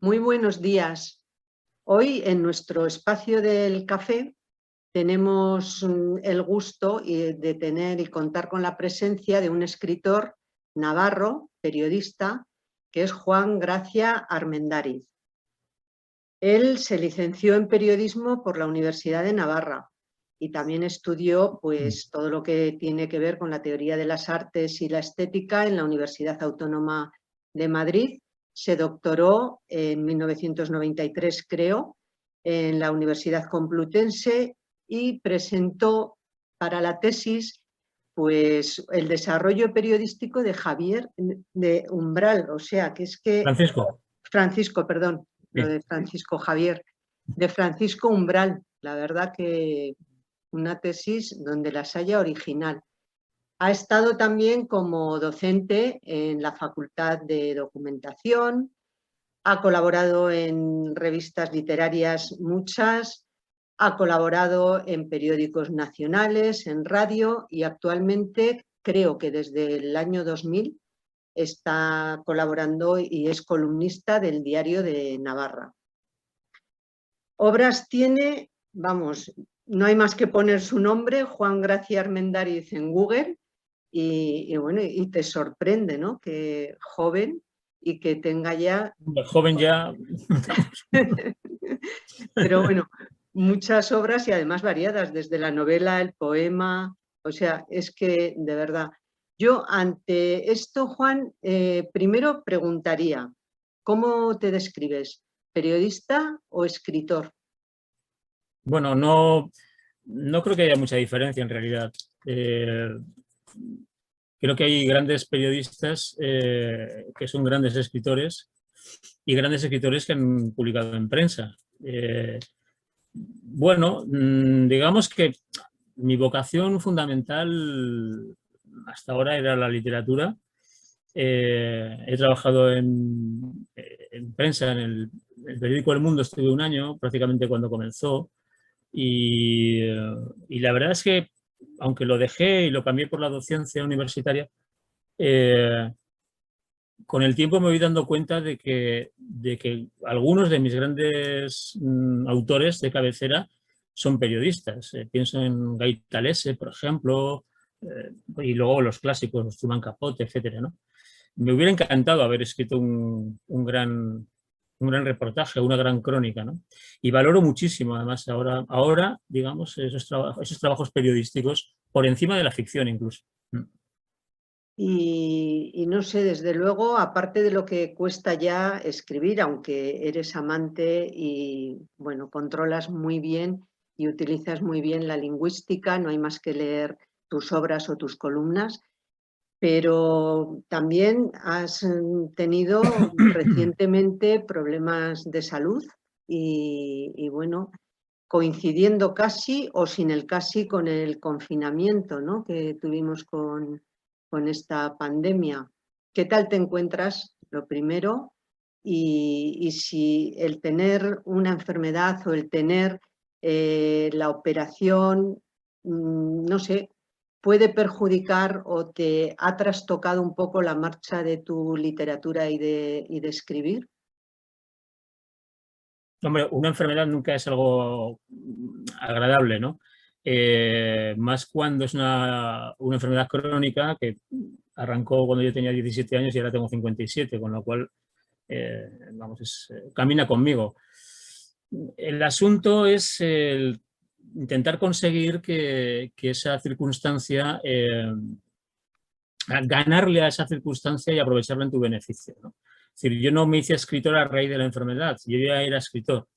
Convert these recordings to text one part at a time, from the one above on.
Muy buenos días. Hoy en nuestro espacio del café tenemos el gusto de tener y contar con la presencia de un escritor navarro, periodista, que es Juan Gracia Armendáriz. Él se licenció en periodismo por la Universidad de Navarra y también estudió pues, todo lo que tiene que ver con la teoría de las artes y la estética en la Universidad Autónoma de Madrid. Se doctoró en 1993, creo, en la Universidad Complutense y presentó para la tesis pues, el desarrollo periodístico de Javier de Umbral, o sea, que es que... Francisco, perdón, lo de Francisco Javier, de Francisco Umbral, la verdad que una tesis donde las haya original. Ha estado también como docente en la Facultad de Documentación, ha colaborado en revistas literarias muchas, ha colaborado en periódicos nacionales, en radio y actualmente creo que desde el año 2000 está colaborando y es columnista del Diario de Navarra. Obras tiene, vamos, no hay más que poner su nombre, Juan Gracia Armendáriz en Google, y bueno, y te sorprende, ¿no? Que joven y que tenga ya... Joven ya... Pero bueno, muchas obras y además variadas, desde la novela, el poema, o sea, es que de verdad... Yo ante esto, Juan, primero preguntaría, ¿cómo te describes? ¿Periodista o escritor? Bueno, no creo que haya mucha diferencia en realidad. Creo que hay grandes periodistas que son grandes escritores y grandes escritores que han publicado en prensa. Bueno, digamos que mi vocación fundamental hasta ahora era la literatura. He trabajado en prensa, en el periódico El Mundo estuve un año, prácticamente cuando comenzó, y la verdad es que, aunque lo dejé y lo cambié por la docencia universitaria, con el tiempo me voy dando cuenta de que algunos de mis grandes autores de cabecera son periodistas. Pienso en Gaitalese, por ejemplo, y luego los clásicos, Truman Capote, etcétera, ¿no? Me hubiera encantado haber escrito un gran reportaje, una gran crónica, ¿no? Y valoro muchísimo, además, ahora digamos, esos trabajos periodísticos por encima de la ficción incluso. Y no sé, desde luego, aparte de lo que cuesta ya escribir, aunque eres amante y, bueno, controlas muy bien y utilizas muy bien la lingüística, no hay más que leer tus obras o tus columnas, pero también has tenido recientemente problemas de salud y bueno, coincidiendo casi o sin el casi con el confinamiento, ¿no?, que tuvimos con esta pandemia. ¿Qué tal te encuentras? Lo primero, y si el tener una enfermedad o el tener la operación, no sé, puede perjudicar o te ha trastocado un poco la marcha de tu literatura y de escribir. Hombre, una enfermedad nunca es algo agradable, ¿no? Más cuando es una enfermedad crónica que arrancó cuando yo tenía 17 años y ahora tengo 57, con lo cual, vamos, camina conmigo. El asunto es intentar conseguir que esa circunstancia, ganarle a esa circunstancia y aprovecharla en tu beneficio, ¿no? Es decir, yo no me hice escritor a raíz de la enfermedad, yo ya era escritor.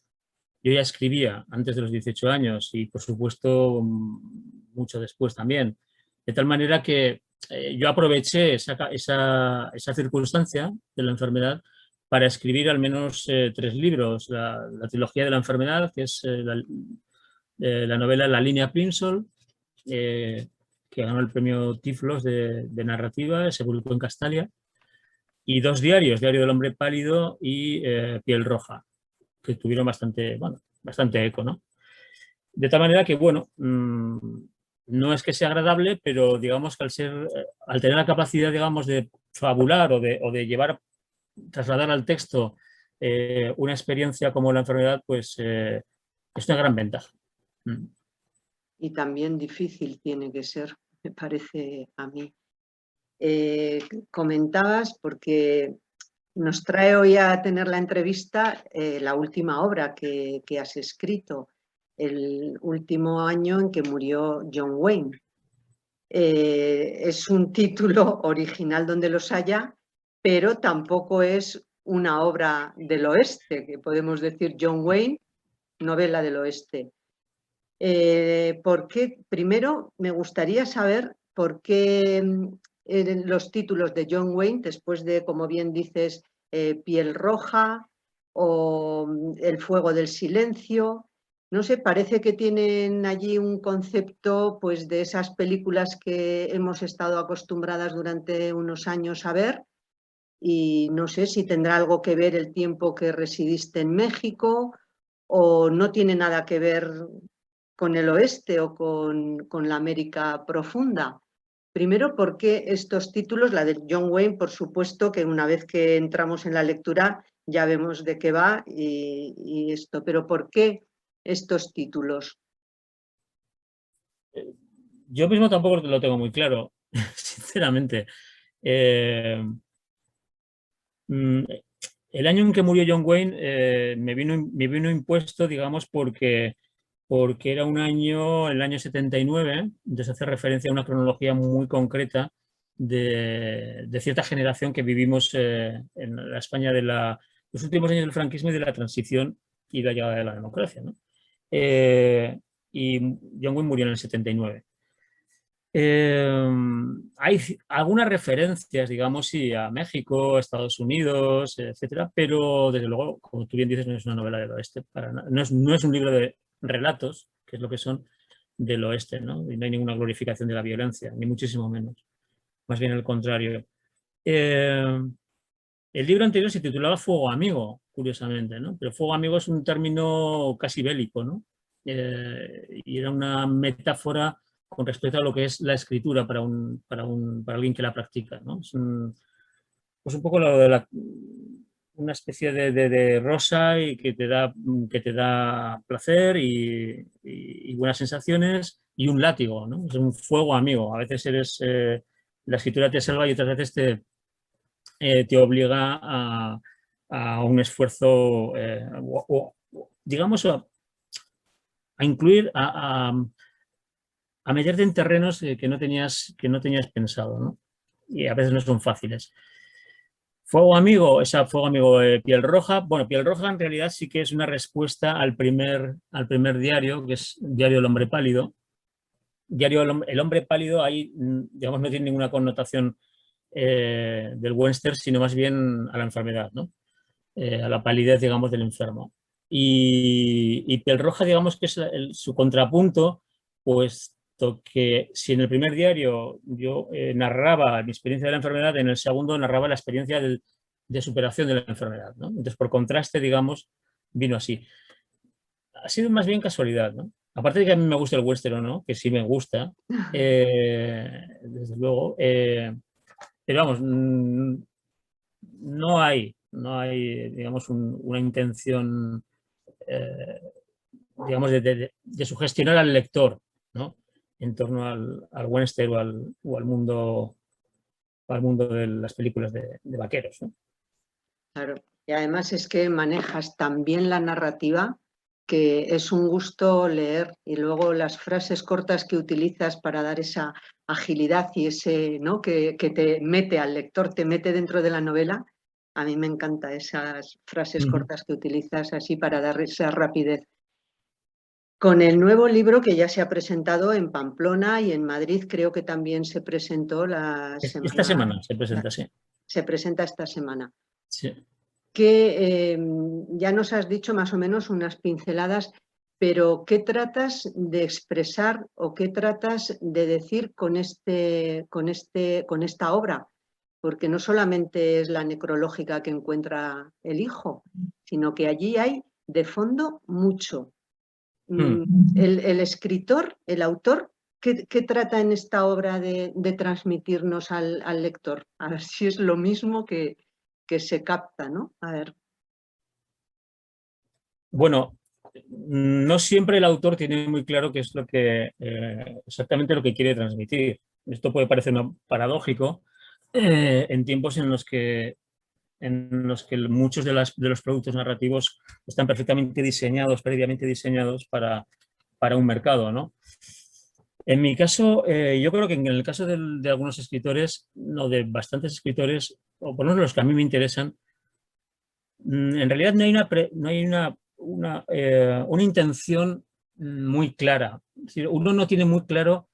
Yo ya escribía antes de los 18 años y, por supuesto, mucho después también. De tal manera que yo aproveché esa circunstancia de la enfermedad para escribir al menos 3 libros. La trilogía de la enfermedad, que es la novela La línea Plimsoll, que ganó el premio Tiflos de narrativa, se publicó en Castalia, y 2 diarios, Diario del Hombre Pálido y Piel Roja, que tuvieron bastante eco, ¿no? De tal manera que, bueno, no es que sea agradable, pero digamos que al tener la capacidad, digamos, de fabular o de trasladar al texto una experiencia como la enfermedad, pues es una gran ventaja. Y también difícil tiene que ser, me parece a mí. Comentabas, porque nos trae hoy a tener la entrevista la última obra que has escrito, el último año en que murió John Wayne. Es un título original donde los haya, pero tampoco es una obra del oeste, que podemos decir John Wayne, novela del oeste. Primero me gustaría saber por qué los títulos de John Wayne, después de, como bien dices, Piel Roja o El fuego del silencio, no sé, parece que tienen allí un concepto pues, de esas películas que hemos estado acostumbradas durante unos años a ver, y no sé si tendrá algo que ver el tiempo que residiste en México o no tiene nada que ver con el oeste o con la América profunda. Primero, ¿por qué estos títulos? La de John Wayne, por supuesto, que una vez que entramos en la lectura ya vemos de qué va y esto, pero ¿por qué estos títulos? Yo mismo tampoco lo tengo muy claro, sinceramente. El año en que murió John Wayne me vino impuesto, digamos, porque era un año, el año 79, entonces hace referencia a una cronología muy concreta de cierta generación que vivimos en la España de los últimos años del franquismo y de la transición y la llegada de la democracia, ¿no? Y John Wayne murió en el 79. Hay algunas referencias, digamos, sí, a México, Estados Unidos, etcétera, pero desde luego, como tú bien dices, no es una novela del oeste, no es un libro de relatos, que es lo que son del oeste, ¿no? Y no hay ninguna glorificación de la violencia, ni muchísimo menos, más bien el contrario. El libro anterior se titulaba Fuego Amigo, curiosamente, ¿no? Pero Fuego Amigo es un término casi bélico, ¿no? Y era una metáfora con respecto a lo que es la escritura para alguien que la practica, ¿no? Pues un poco lo de una especie de rosa y que te da placer y buenas sensaciones, y un látigo, ¿no? Es un fuego amigo. A veces la escritura te salva y otras veces te obliga a un esfuerzo, digamos, a incluir, a meterte en terrenos que no tenías pensado, ¿no? Y a veces no son fáciles. Fuego Amigo, Fuego Amigo de Piel Roja. Bueno, Piel Roja en realidad sí que es una respuesta al primer diario, que es Diario del Hombre Pálido. Diario El Hombre Pálido, ahí, digamos, no tiene ninguna connotación del western, sino más bien a la enfermedad, ¿no? A la palidez, digamos, del enfermo. Y Piel Roja, digamos que es su contrapunto, puesto que si en el primer diario yo narraba mi experiencia de la enfermedad, en el segundo narraba la experiencia de superación de la enfermedad, ¿no? Entonces, por contraste, digamos, vino así. Ha sido más bien casualidad, ¿no? Aparte de que a mí me gusta el western, ¿no? Que sí me gusta, desde luego, pero vamos, no hay, digamos, una intención, digamos, de sugestionar al lector, ¿no? En torno al western o al mundo de las películas de vaqueros, ¿no? Claro, y además es que manejas tan bien la narrativa que es un gusto leer, y luego las frases cortas que utilizas para dar esa agilidad y ese, ¿no? que te mete al lector, te mete dentro de la novela. A mí me encantan esas frases cortas que utilizas así para dar esa rapidez. Con el nuevo libro que ya se ha presentado en Pamplona y en Madrid, creo que también se presentó Esta semana se presenta, sí. Se presenta esta semana. Sí. Que ya nos has dicho más o menos unas pinceladas, pero ¿qué tratas de expresar o qué tratas de decir con esta obra? Porque no solamente es la necrológica que encuentra el hijo, sino que allí hay de fondo mucho. El escritor, el autor, ¿qué trata en esta obra de transmitirnos al lector? A ver si es lo mismo que se capta, ¿no? A ver. Bueno, no siempre el autor tiene muy claro qué es lo que exactamente lo que quiere transmitir. Esto puede parecer paradójico en tiempos en los que muchos de los productos narrativos están perfectamente diseñados, previamente diseñados para un mercado, ¿no? En mi caso, yo creo que en el caso de algunos escritores, no, de bastantes escritores, o por lo menos los que a mí me interesan, en realidad no hay una intención muy clara. Es decir, uno no tiene muy claro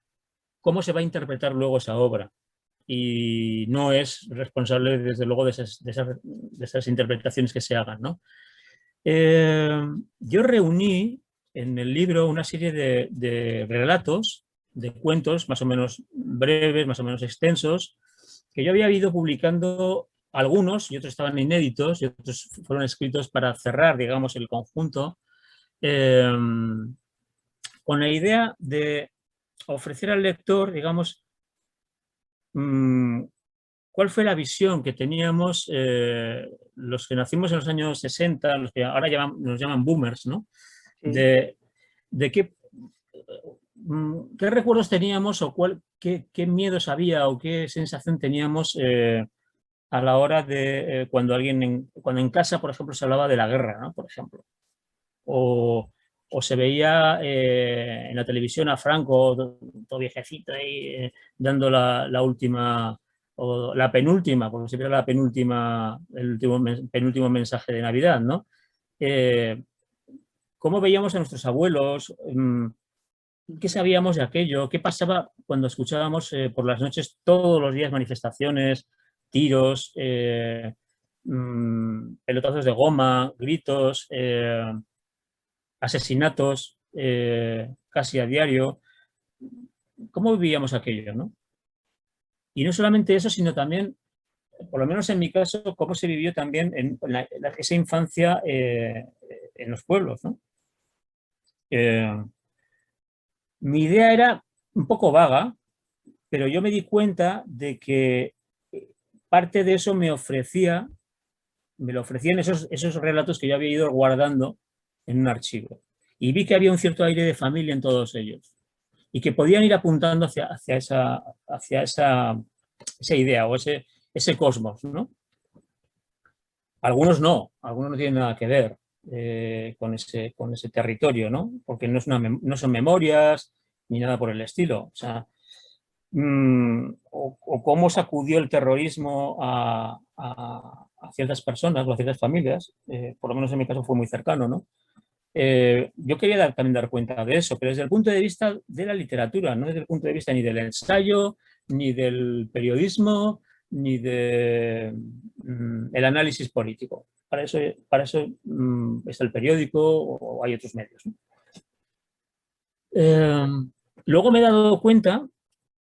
cómo se va a interpretar luego esa obra y no es responsable, desde luego, de esas interpretaciones que se hagan, ¿no? Yo reuní en el libro una serie de relatos, de cuentos más o menos breves, más o menos extensos, que yo había ido publicando, algunos y otros estaban inéditos y otros fueron escritos para cerrar, digamos, el conjunto, con la idea de ofrecer al lector, digamos, cuál fue la visión que teníamos los que nacimos en los años 60, los que ahora nos llaman boomers, ¿no? Sí. De qué recuerdos teníamos o qué miedos había o qué sensación teníamos a la hora de cuando en casa, por ejemplo, se hablaba de la guerra, ¿no? Por ejemplo. O se veía en la televisión a Franco, todo viejecito ahí, dando la última, o la penúltima, porque siempre era la penúltima, el penúltimo mensaje de Navidad, ¿no? ¿Cómo veíamos a nuestros abuelos? ¿Qué sabíamos de aquello? ¿Qué pasaba cuando escuchábamos por las noches todos los días manifestaciones, tiros, pelotazos de goma, gritos, asesinatos casi a diario? ¿Cómo vivíamos aquello, no? Y no solamente eso, sino también, por lo menos en mi caso, cómo se vivió también esa infancia en los pueblos, ¿no? Mi idea era un poco vaga, pero yo me di cuenta de que parte de eso me lo ofrecían esos relatos que yo había ido guardando en un archivo. Y vi que había un cierto aire de familia en todos ellos y que podían ir apuntando hacia esa idea o ese cosmos, ¿no? Algunos no tienen nada que ver con ese territorio, ¿no? Porque no son memorias ni nada por el estilo. O sea, o cómo sacudió el terrorismo a ciertas personas o a ciertas familias, por lo menos en mi caso fue muy cercano, ¿no? Yo quería también dar cuenta de eso, pero desde el punto de vista de la literatura, no desde el punto de vista ni del ensayo, ni del periodismo, ni del análisis político. Para eso está el periódico o hay otros medios, ¿no? Luego me he dado cuenta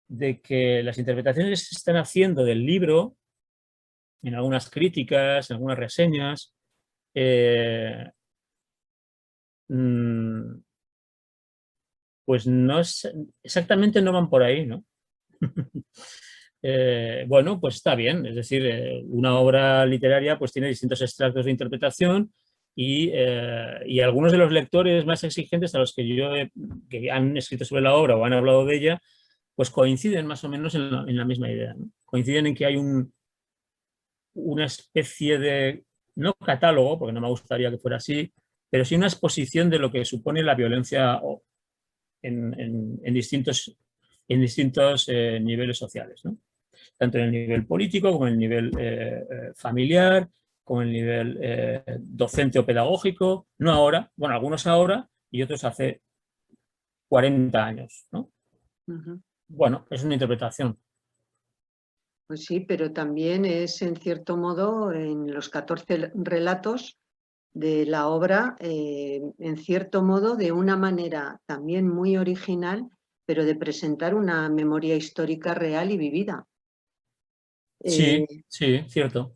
de que las interpretaciones que se están haciendo del libro, en algunas críticas, en algunas reseñas, pues exactamente no van por ahí, ¿no? Bueno, pues está bien, es decir, una obra literaria pues tiene distintos extractos de interpretación y algunos de los lectores más exigentes a los que han escrito sobre la obra o han hablado de ella, pues coinciden más o menos en la misma idea, ¿no? Coinciden en que hay una especie de, no catálogo, porque no me gustaría que fuera así, pero sí una exposición de lo que supone la violencia en distintos niveles sociales, ¿no? Tanto en el nivel político como en el nivel familiar, como en el nivel docente o pedagógico, no ahora, bueno, algunos ahora y otros hace 40 años, ¿no? Bueno, es una interpretación. Pues sí, pero también es, en cierto modo, en los 14 relatos de la obra, en cierto modo, de una manera también muy original, pero de presentar una memoria histórica real y vivida. Sí, sí, cierto.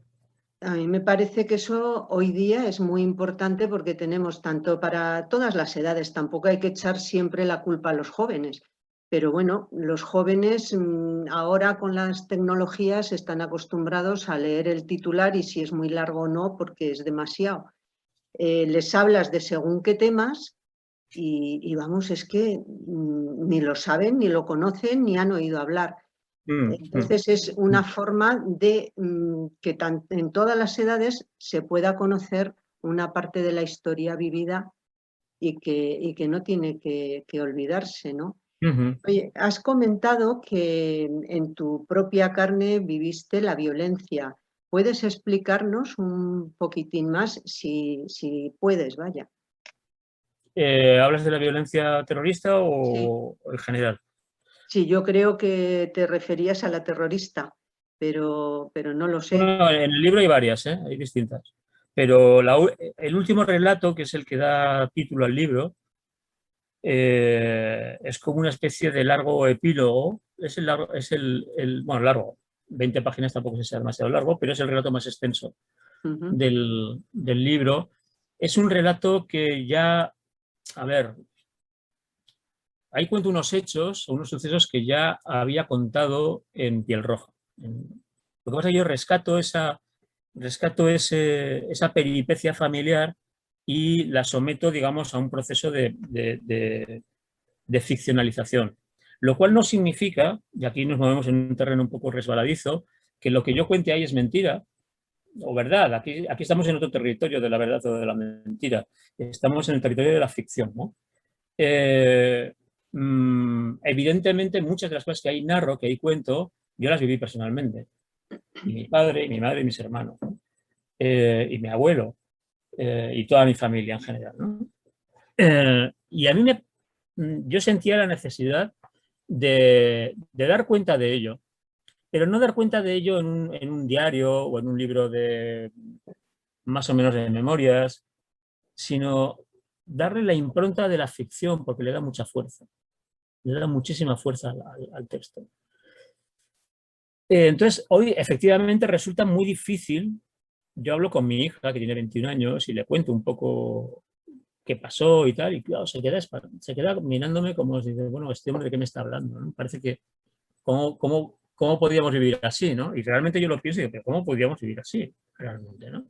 A mí me parece que eso hoy día es muy importante porque tenemos tanto para todas las edades, tampoco hay que echar siempre la culpa a los jóvenes, pero bueno, los jóvenes ahora con las tecnologías están acostumbrados a leer el titular y si es muy largo o no, porque es demasiado. les hablas de según qué temas y vamos, es que ni lo saben, ni lo conocen, ni han oído hablar. Entonces es una forma de que en todas las edades se pueda conocer una parte de la historia vivida y que no tiene que olvidarse, ¿no? Oye, has comentado que en tu propia carne viviste la violencia. ¿Puedes explicarnos un poquitín más, si puedes, vaya? ¿Hablas de la violencia terrorista Sí. o en general? Sí, yo creo que te referías a la terrorista, pero no lo sé. Bueno, en el libro hay varias, hay distintas. Pero el último relato, que es el que da título al libro, es como una especie de largo epílogo. Es el largo, bueno, largo, 20 páginas tampoco es demasiado largo, pero es el relato más extenso del libro. Es un relato que ya, a ver, ahí cuento unos hechos, unos sucesos que ya había contado en Piel Roja. Lo que pasa es que yo rescato esa peripecia familiar y la someto, digamos, a un proceso de ficcionalización. Lo cual no significa, y aquí nos movemos en un terreno un poco resbaladizo, que lo que yo cuente ahí es mentira o verdad. Aquí estamos en otro territorio de la verdad o de la mentira. Estamos en el territorio de la ficción, ¿no? Evidentemente, muchas de las cosas que ahí narro, que ahí cuento, yo las viví personalmente. Y mi padre, y mi madre, y mis hermanos, ¿no? Y mi abuelo, y toda mi familia en general, ¿no? Y a mí yo sentía la necesidad de dar cuenta de ello, pero no dar cuenta de ello en un diario o en un libro de más o menos de memorias, sino darle la impronta de la ficción, porque le da mucha fuerza, le da muchísima fuerza al texto. Entonces, hoy efectivamente resulta muy difícil. Yo hablo con mi hija, que tiene 21 años, y le cuento un poco qué pasó y tal, y claro, se queda mirándome como si dice, bueno, este hombre de qué me está hablando, ¿no? Parece que, ¿cómo podíamos vivir así, ¿no? Y realmente yo lo pienso y digo, pero ¿cómo podíamos vivir así, realmente, ¿no?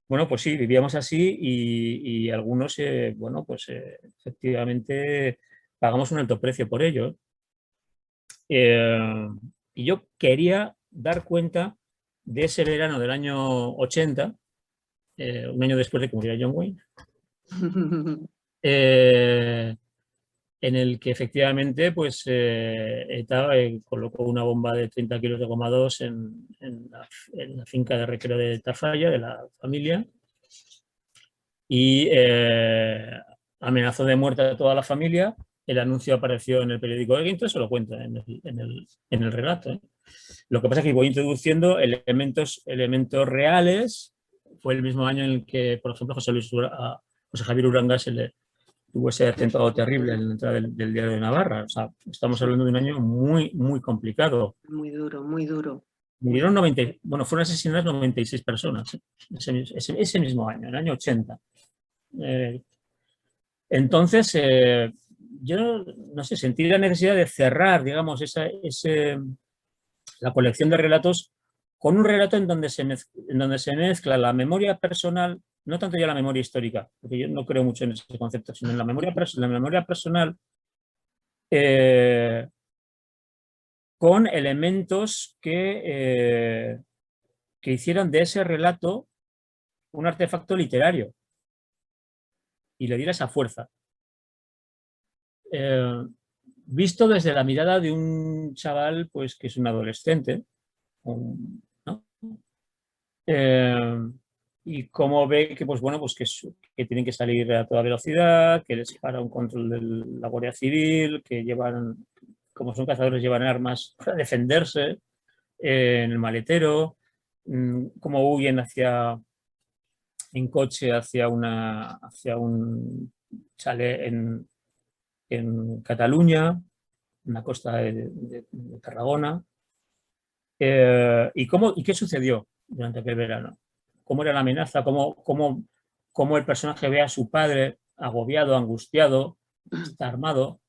Bueno, pues sí, vivíamos así y algunos, bueno, pues efectivamente pagamos un alto precio por ello. Y yo quería dar cuenta de ese verano del año 80, un año después de que muriera John Wayne, en el que efectivamente pues, ETA colocó una bomba de 30 kilos de goma 2 en la finca de recreo de Tafalla, de la familia, y amenazó de muerte a toda la familia. El anuncio apareció en el periódico Egg, eso lo cuento en el relato. Lo que pasa es que voy introduciendo elementos reales. Fue el mismo año en el que, por ejemplo, José Javier Uranga tuvo ese atentado terrible en la entrada del Diario de Navarra. O sea, estamos hablando de un año muy, muy complicado. Muy duro, muy duro. Murieron fueron asesinadas 96 personas ese mismo año, en el año 80. Entonces, yo no sé, sentí la necesidad de cerrar, digamos, la colección de relatos con un relato en donde se mezcla la memoria personal, no tanto ya la memoria histórica, porque yo no creo mucho en ese concepto, sino en la memoria personal, con elementos que hicieran de ese relato un artefacto literario y le diera esa fuerza. Visto desde la mirada de un chaval pues, que es un adolescente, ¿no? Y cómo ve que, pues, bueno, pues que tienen que salir a toda velocidad, que les para un control de la Guardia Civil, que llevan, como son cazadores, llevan armas para defenderse en el maletero, cómo huyen en coche hacia un chalet en Cataluña, en la costa de Tarragona. ¿Y qué sucedió durante aquel verano? ¿Cómo era la amenaza? ¿Cómo el personaje ve a su padre agobiado, angustiado, está armado?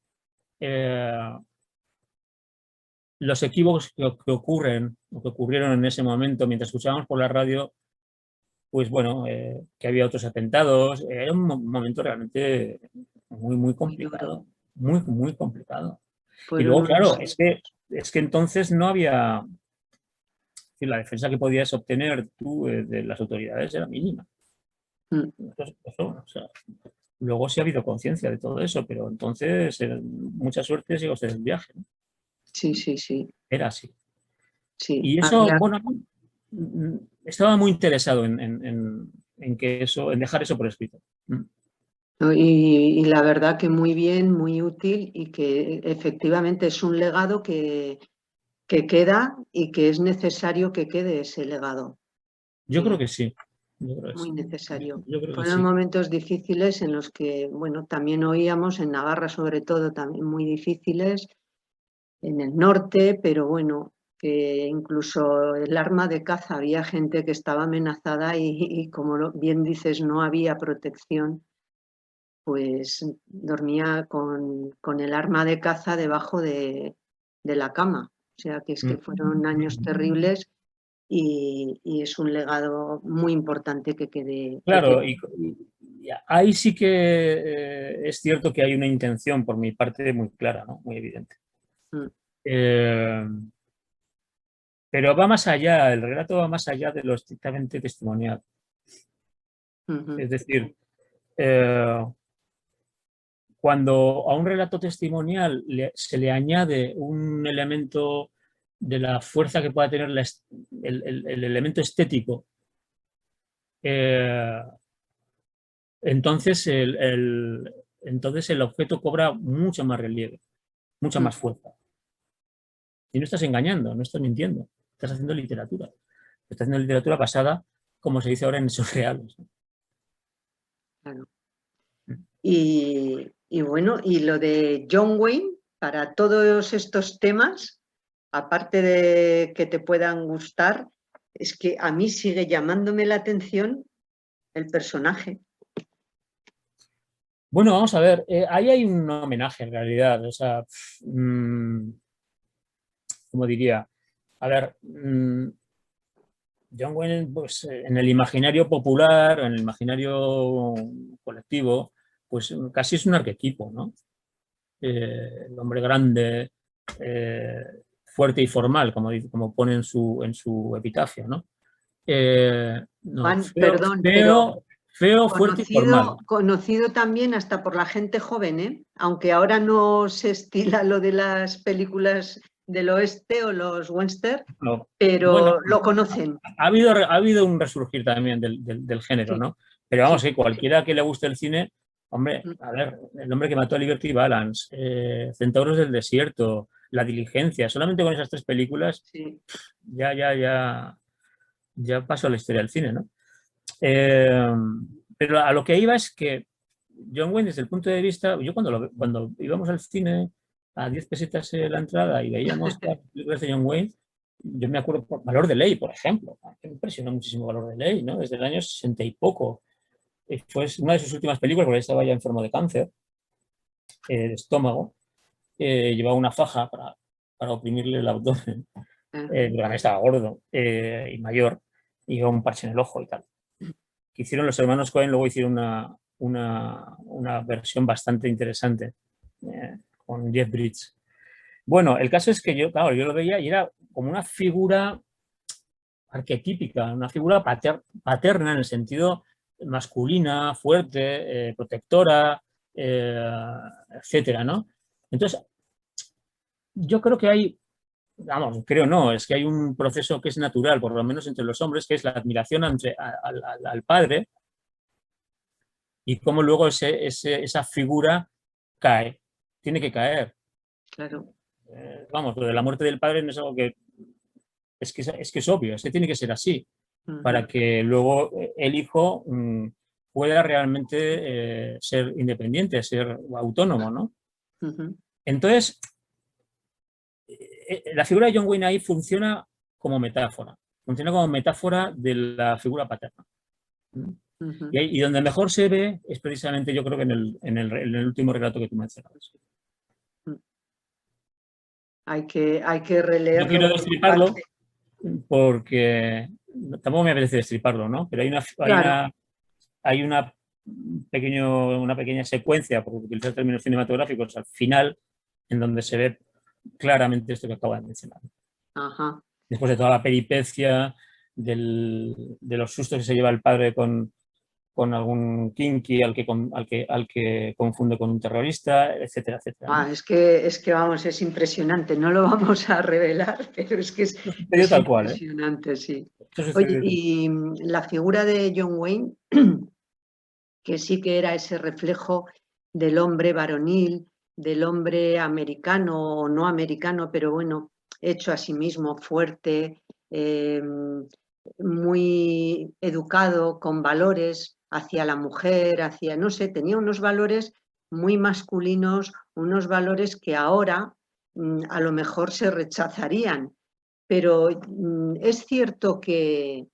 Los equívocos que ocurren o que ocurrieron en ese momento mientras escuchábamos por la radio pues bueno, que había otros atentados. Era un momento realmente muy, muy Muy duro. complicado. Muy, muy complicado. Y Fueron luego, claro, unos... es que entonces no había, es decir, la defensa que podías obtener tú de las autoridades era mínima. Mm, O sea, luego sí ha habido conciencia de todo eso, pero entonces mucha suerte sigo usted el viaje, ¿no? sí, sí, sí, Era así. sí. Y eso, bueno, estaba muy interesado en que eso, en dejar eso por escrito. Y la verdad que muy bien, muy útil y que efectivamente es un legado que queda y que es necesario que quede ese legado. Yo creo que sí. Yo creo que Muy sí. necesario. Yo creo que Fueron sí. momentos difíciles en los que, bueno, también oíamos en Navarra sobre todo, también muy difíciles, en el norte, pero bueno, que incluso el arma de caza había gente que estaba amenazada y como bien dices, no había protección, pues dormía con el arma de caza debajo de la cama. O sea que es que fueron años terribles y es un legado muy importante que quede. Claro, y ahí sí que es cierto que hay una intención por mi parte muy clara, ¿no? Muy evidente. Mm, Eh, pero va más allá, el relato va más allá de lo estrictamente testimonial. ujú, Es decir, eh, cuando a un relato testimonial se le añade un elemento de la fuerza que pueda tener el elemento estético, eh, entonces entonces el objeto cobra mucho más relieve, mucha mm, más fuerza. Y no estás engañando, no estás mintiendo, estás haciendo literatura. Estás haciendo literatura basada, como se dice ahora, en hechos reales. claro. Y bueno, y lo de John Wayne, para todos estos temas, aparte de que te puedan gustar, es que a mí sigue llamándome la atención el personaje. Bueno, vamos a ver, ahí hay un homenaje en realidad, o sea, como diría, a ver, John Wayne, pues en el imaginario popular, en el imaginario colectivo, pues casi es un arquetipo, ¿no? El hombre grande, eh, fuerte y formal, como pone en su epitafio, ¿no? No, Juan, perdón, pero feo, fuerte y formal. conocido también hasta por la gente joven, ¿eh? Aunque ahora no se estila lo de las películas del oeste o los western, No, bueno, pero lo conocen. ha habido un resurgir también del género, Sí, ¿no? Pero vamos, sí. que cualquiera que le guste el cine, hombre, a ver, El hombre que mató a Liberty Balance, Centauros del desierto, La diligencia, solamente con esas tres películas Sí. ya pasó a la historia del cine, ¿no? Eh, pero a lo que iba es que John Wayne, desde el punto de vista, yo cuando íbamos al cine a 10 pesetas la entrada y veíamos las películas de John Wayne, yo me acuerdo por Valor de Ley, por ejemplo, me impresionó muchísimo Valor de Ley, ¿no? Desde el año 60 y poco. Fue una de sus últimas películas, porque estaba ya enfermo de cáncer de estómago, llevaba una faja para oprimirle el abdomen, Ajá. porque también estaba gordo y mayor, y llevaba un parche en el ojo y tal. Que hicieron los hermanos Cohen, luego hicieron una versión bastante interesante con Jeff Bridges. Bueno, el caso es que yo, claro, yo lo veía y era como una figura arquetípica, una figura paterna en el sentido masculina, fuerte, protectora, etcétera, ¿no? Entonces, yo creo que hay, vamos, creo no, es que hay un proceso que es natural, por lo menos entre los hombres, que es la admiración al padre y cómo luego esa figura cae, tiene que caer. Claro. Vamos, lo de la muerte del padre no es algo que es obvio, es que tiene que ser así, para Ujú, que luego el hijo pueda realmente ser independiente, ser autónomo, ¿no? ujú. Entonces, la figura de John Wayne ahí funciona como metáfora de la figura paterna. Ujú. Y donde mejor se ve es precisamente, yo creo que en el último relato que tú mencionabas. Hay que No releerlo quiero por tu destriparlo parte. porque tampoco me apetece destriparlo, ¿no? Pero Claro. hay una pequeña secuencia, por utilizar términos cinematográficos, al final, en donde se ve claramente esto que acabo de mencionar. Ajá. Después de toda la peripecia, de los sustos que se lleva el padre con algún kinky al que confunde con un terrorista, etcétera, etcétera, ¿no? Es que vamos, es impresionante, no lo vamos a revelar, pero es que Esto sucedió es tal cual, ¿eh? impresionante, sí. Esto Oye, sucedió tal cual. y la figura de John Wayne, que sí que era ese reflejo del hombre varonil, del hombre americano o no americano, pero bueno, hecho a sí mismo fuerte, muy educado, con valores hacia la mujer, hacia, no sé, tenía unos valores muy masculinos, unos valores que ahora a lo mejor se rechazarían, pero es cierto que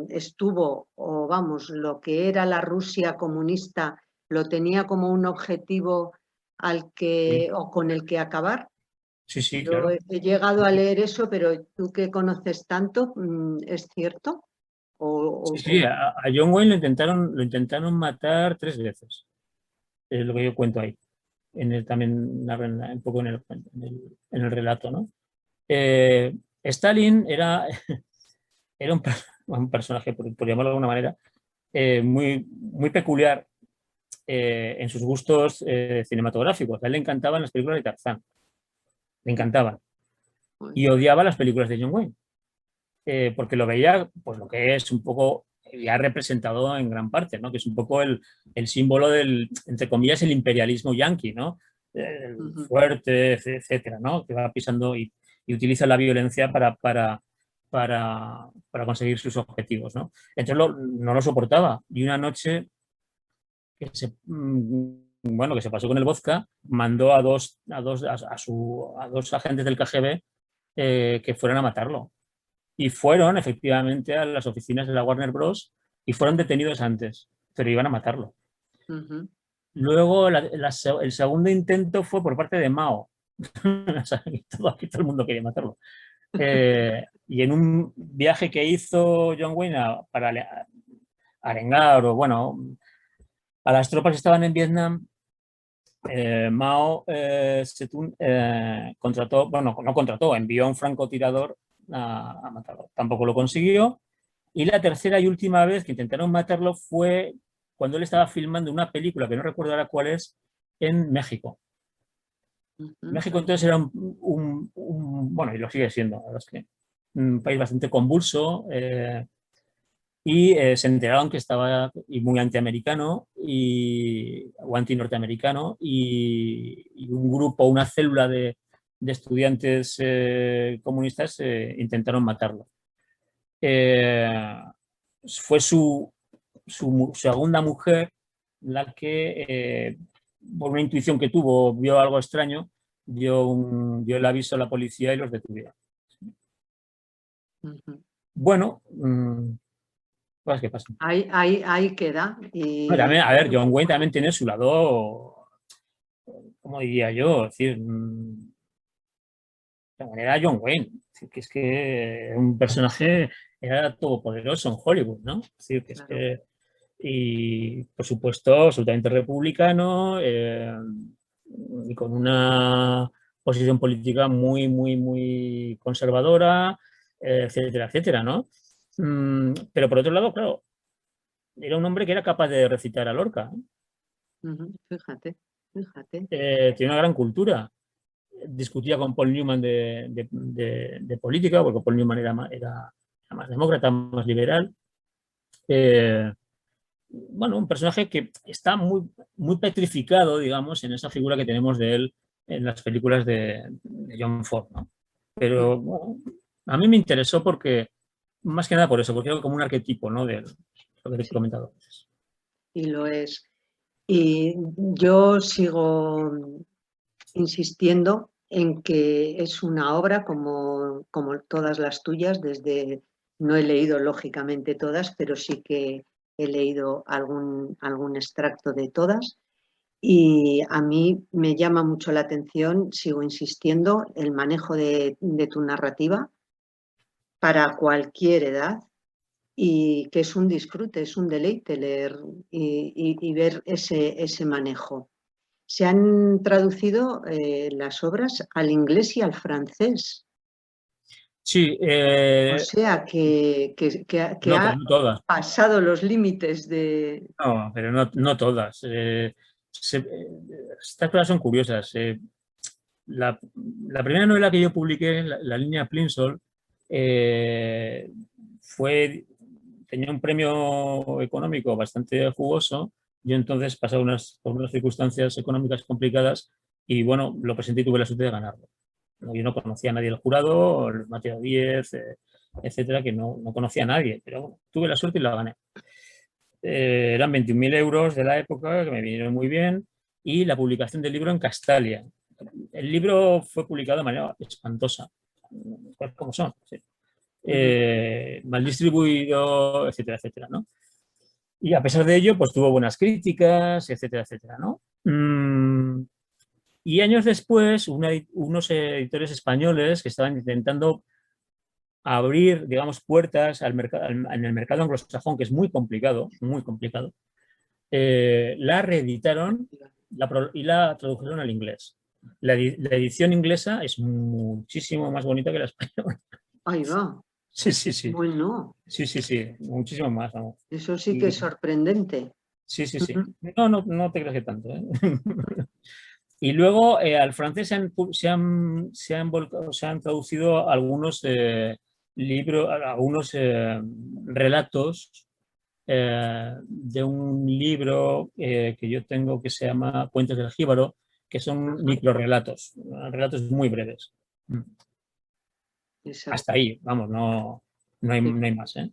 estuvo, o vamos, lo que era la Rusia comunista, lo tenía como un objetivo al Sí, que, o con el que acabar. sí, sí, Yo claro. he llegado a leer eso, pero tú que conoces tanto, ¿es cierto? O, Sí, o- sí, o- a John Wayne lo intentaron matar 3 veces. Es lo que yo cuento ahí. También narra un poco en el relato, ¿no? Eh, Stalin era un personaje, por llamarlo de alguna manera, muy peculiar en sus gustos cinematográficos. A él le encantaban las películas de Tarzán, le encantaban. Y odiaba las películas de John Wayne, porque lo veía, pues lo que es un poco ya representado en gran parte, ¿no? Que es un poco el símbolo del, entre comillas, el imperialismo yanqui, ¿no? El Ujú, fuerte, etcétera, ¿no? Que va pisando y utiliza la violencia para conseguir sus objetivos, ¿no? Entonces no lo soportaba. Y una noche bueno, que se pasó con el vodka, mandó a dos agentes del KGB que fueran a matarlo. Y fueron efectivamente a las oficinas de la Warner Bros. Y fueron detenidos antes, pero iban a matarlo. ujú. Luego el segundo intento fue por parte de Mao. O sea, aquí todo el mundo quería matarlo. Y en un viaje que hizo John Wayne para arengar o bueno, a las tropas que estaban en Vietnam, Mao Zedong contrató, bueno, no contrató, envió a un francotirador a matarlo. Tampoco lo consiguió. Y la tercera y última vez que intentaron matarlo fue cuando él estaba filmando una película, que no recuerdo ahora cuál es, en México. Ujú, México entonces era bueno, y lo sigue siendo, la verdad es que un país bastante convulso, y se enteraron que estaba y muy antiamericano o anti-norteamericano y un grupo, una célula de estudiantes comunistas intentaron matarlo. Eh, Fue su segunda mujer la que, por una intuición que tuvo, vio algo extraño, dio el aviso a la policía y los detuvieron. ujú. Bueno, cosas que pasan. Ahí queda. Bueno, Y también, a ver, bueno, John Wayne también tiene su lado, ¿cómo diría yo? Es decir, de manera John Wayne. Es que un personaje era todopoderoso en Hollywood, ¿no? Es decir, que es claro. que, y por supuesto, absolutamente republicano, y con una posición política muy conservadora, etcétera, etcétera, ¿no? Pero por otro lado, claro, era un hombre que era capaz de recitar a Lorca, ¿eh? Ujú, fíjate, fíjate. Tiene una gran cultura. Discutía con Paul Newman de política, porque Paul Newman era más demócrata, más liberal. Eh, bueno, un personaje que está muy petrificado, digamos, en esa figura que tenemos de él en las películas de John Ford, ¿no? Mm, Pero bueno, a mí me interesó porque, más que nada por eso, porque era como un arquetipo, ¿no? De lo que te he sí, comentado antes. y lo es. Y yo sigo insistiendo en que es una obra como todas las tuyas, no he leído lógicamente todas, pero sí que he leído algún extracto de todas. Y a mí me llama mucho la atención, sigo insistiendo, el manejo de tu narrativa para cualquier edad, y que es un disfrute, es un deleite leer y ver ese manejo. Se han traducido las obras al inglés y al francés. Sí, O sea que no, ha pero no todas. pasado los límites de... No, pero no todas. Estas cosas son curiosas. La primera novela que yo publiqué, la línea Plimsoll, eh, fue, tenía un premio económico bastante jugoso. Yo entonces pasaba por unas circunstancias económicas complicadas y bueno, lo presenté y tuve la suerte de ganarlo. Yo no conocía a nadie del jurado, Mateo Díez, etcétera, que no conocía a nadie, pero bueno, tuve la suerte y lo gané. Eran 21.000 euros de la época, que me vinieron muy bien, y la publicación del libro en Castalia. El libro fue publicado de manera espantosa, cosas como son, sí. Mal distribuido, etcétera, etcétera, ¿no? Y a pesar de ello, pues tuvo buenas críticas, etcétera, etcétera, ¿no? Y años después, unos editores españoles que estaban intentando abrir, digamos, puertas en el mercado anglosajón, que es muy complicado, la reeditaron y la tradujeron al inglés. La edición inglesa es muchísimo más bonita que la española. Ahí va. Sí, sí, sí. Bueno, Sí, muchísimo más. Vamos. eso sí que Y, es sorprendente. sí. No te creas que tanto, ¿eh? Y luego al francés se han traducido algunos libros, algunos relatos de un libro que yo tengo que se llama Cuentos del Jíbaro, que son microrelatos, relatos muy breves. Exacto. Hasta ahí, vamos, no hay más. ¿Eh?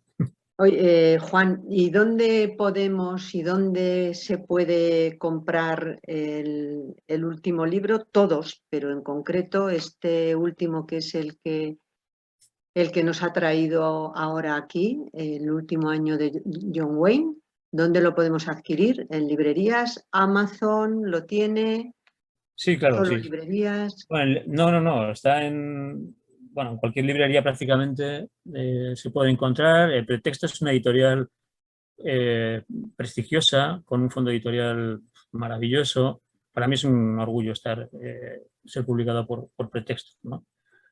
Oye, Juan, ¿y dónde podemos y dónde se puede comprar el último libro? Todos, pero en concreto este último que es el que nos ha traído ahora aquí, el último año de John Wayne. ¿Dónde lo podemos adquirir? ¿En librerías? ¿Amazon lo tiene? Sí, claro, ¿Solo sí. librerías? Bueno, no, está bueno, en cualquier librería prácticamente se puede encontrar. El Pretexto es una editorial eh, prestigiosa, con un fondo editorial maravilloso. Para mí es un orgullo ser publicado por Pretexto, ¿no?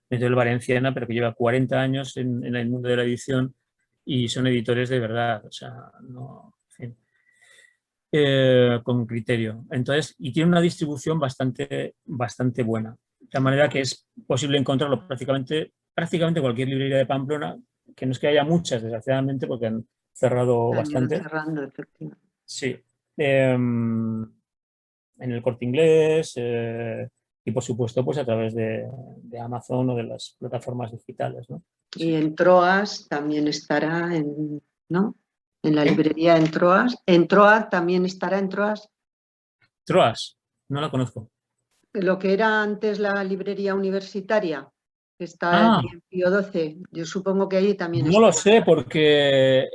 Editorial valenciana, pero que lleva 40 años en el mundo de la edición y son editores de verdad, o sea, no, en fin, con criterio. Entonces, y tiene una distribución bastante buena. De tal manera que es posible encontrarlo prácticamente cualquier librería de Pamplona, que no es que haya muchas, desgraciadamente, porque han cerrado Han ido bastante. cerrando, efectivamente. Sí. En el Corte Inglés y, por supuesto, pues a través de Amazon o de las plataformas digitales, ¿no? Y Sí. en Troas también estará, ¿no? En la ¿Eh? librería en Troas. En Troas también estará en Troas. Troas, no la conozco. Lo que era antes la librería universitaria, que está Ah, en Pío XII, yo supongo que ahí también no lo estará. sé porque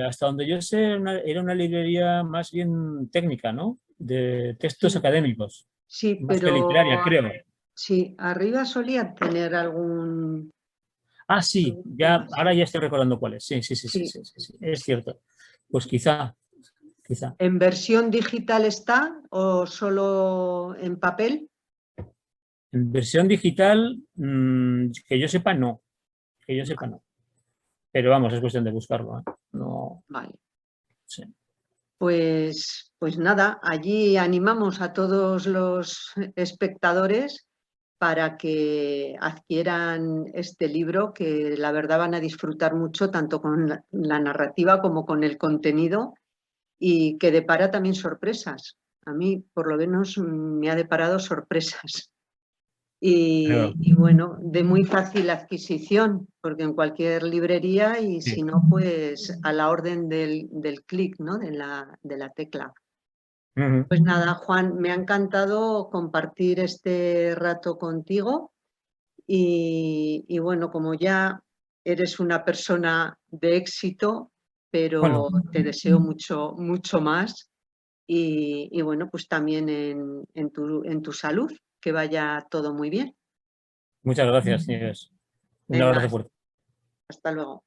hasta donde yo sé era una librería más bien técnica, ¿no? De textos Sí, académicos, sí, más que literaria, pero creo. sí, arriba solía tener Ah, sí, algún ya, tema, ahora sí. ya estoy recordando cuál es. Sí, Sí. es cierto. Pues quizá. ¿En versión digital está o solo en papel? En versión digital, que yo sepa, no. Que yo sepa, Vale, no. Pero vamos, es cuestión de buscarlo, ¿eh? No, vale. sí. Pues nada, allí animamos a todos los espectadores para que adquieran este libro, que la verdad van a disfrutar mucho tanto con la narrativa como con el contenido y que depara también sorpresas. A mí, por lo menos, me ha deparado sorpresas. Claro, Y bueno, de muy fácil adquisición, porque en cualquier librería y si sí. no, pues a la orden del clic, ¿no? De la tecla. Ujú. Pues nada, Juan, me ha encantado compartir este rato contigo y bueno, como ya eres una persona de éxito, Bueno, pero te deseo mucho más y bueno, pues también en tu salud, que vaya todo muy bien. muchas gracias, Nieves. Un Venga, abrazo fuerte. hasta luego.